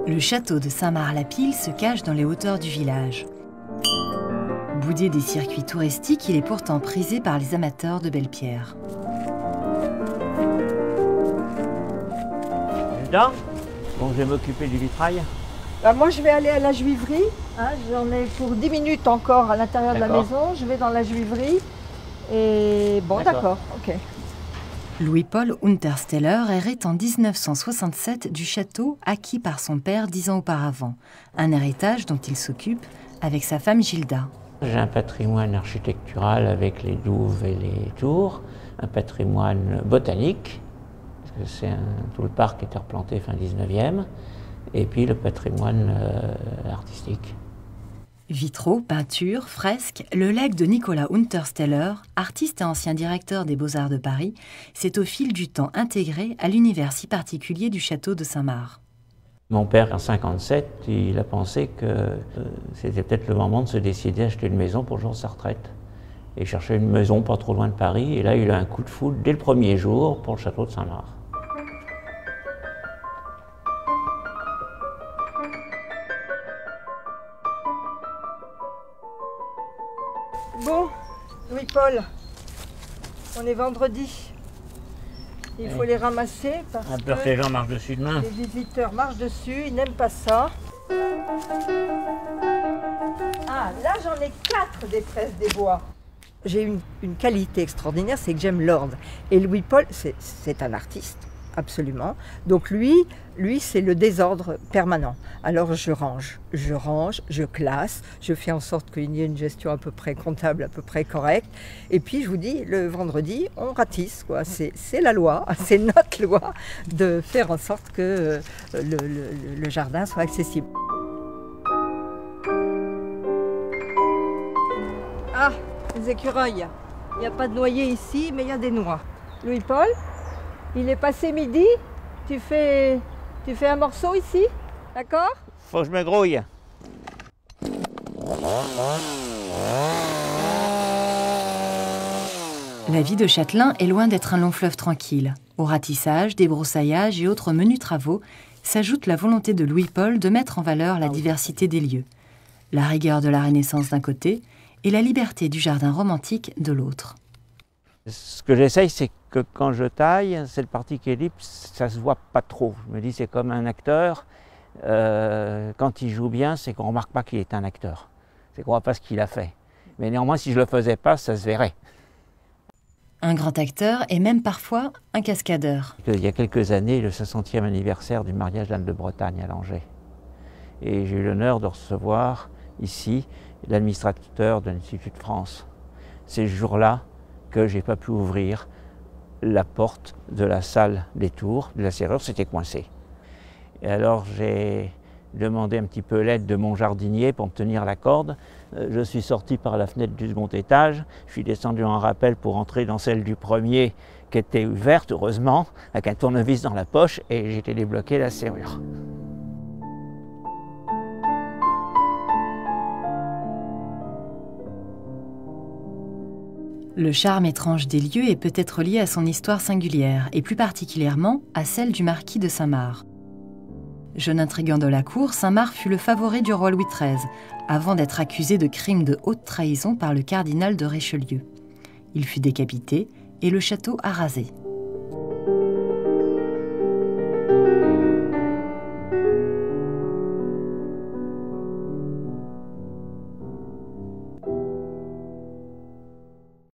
Le château de Saint-Mars-la-Pile se cache dans les hauteurs du village. Boudé des circuits touristiques, il est pourtant prisé par les amateurs de belles pierres. Bon, je vais m'occuper du vitrail. Moi, je vais aller à la juiverie. J'en ai pour 10 minutes encore à l'intérieur de la maison. Je vais dans la juiverie. Et bon, d'accord. Ok. Louis-Paul Untersteller hérite en 1967 du château acquis par son père 10 ans auparavant. Un héritage dont il s'occupe avec sa femme Gilda. J'ai un patrimoine architectural avec les douves et les tours, un patrimoine botanique, parce que tout le parc était replanté fin 19e, et puis le patrimoine artistique. Vitraux, peintures, fresques, le legs de Nicolas Untersteller, artiste et ancien directeur des Beaux-Arts de Paris, s'est au fil du temps intégré à l'univers si particulier du château de Saint-Mars. Mon père, en 1957, il a pensé que c'était peut-être le moment de se décider à acheter une maison pour le jour de sa retraite. Et il cherchait une maison pas trop loin de Paris, et là il a eu un coup de foudre dès le premier jour pour le château de Saint-Mars. Bon, Louis-Paul, on est vendredi. Il faut les ramasser parce que les gens marchent dessus demain. Les visiteurs marchent dessus, ils n'aiment pas ça. Ah, là j'en ai 4 des fraises des bois. J'ai une qualité extraordinaire, c'est que j'aime l'ordre. Et Louis-Paul, c'est un artiste, absolument. Donc lui c'est le désordre permanent. Alors je range, je classe, je fais en sorte qu'il y ait une gestion à peu près comptable, à peu près correcte. Et puis je vous dis, le vendredi, on ratisse, quoi. C'est la loi, c'est notre loi de faire en sorte que le jardin soit accessible. Ah, les écureuils. Il n'y a pas de noyer ici, mais il y a des noix. Louis-Paul, il est passé midi, tu fais un morceau ici, d'accord? Faut que je me grouille. La vie de Châtelain est loin d'être un long fleuve tranquille. Au ratissage, débroussaillage et autres menus travaux s'ajoute la volonté de Louis-Paul de mettre en valeur la diversité des lieux. La rigueur de la Renaissance d'un côté et la liberté du jardin romantique de l'autre. Ce que j'essaye, c'est que quand je taille, cette partie qui est libre, ça se voit pas trop. Je me dis, c'est comme un acteur. Quand il joue bien, c'est qu'on ne remarque pas qu'il est un acteur. C'est qu'on ne voit pas ce qu'il a fait. Mais néanmoins, si je ne le faisais pas, ça se verrait. Un grand acteur et même parfois un cascadeur. Il y a quelques années, le 60e anniversaire du mariage d'Anne de Bretagne à Langeais. Et j'ai eu l'honneur de recevoir ici l'administrateur de l'Institut de France. Ces jours-là, que je n'ai pas pu ouvrir la porte de la salle des tours, de la serrure, c'était coincé. Et alors j'ai demandé un petit peu l'aide de mon jardinier pour me tenir la corde. Je suis sorti par la fenêtre du second étage, je suis descendu en rappel pour entrer dans celle du premier qui était ouverte, heureusement, avec un tournevis dans la poche, et j'ai été débloqué la serrure. Le charme étrange des lieux est peut-être lié à son histoire singulière, et plus particulièrement à celle du marquis de Saint-Mars. Jeune intrigant de la cour, Saint-Mars fut le favori du roi Louis XIII, avant d'être accusé de crimes de haute trahison par le cardinal de Richelieu. Il fut décapité et le château arasé.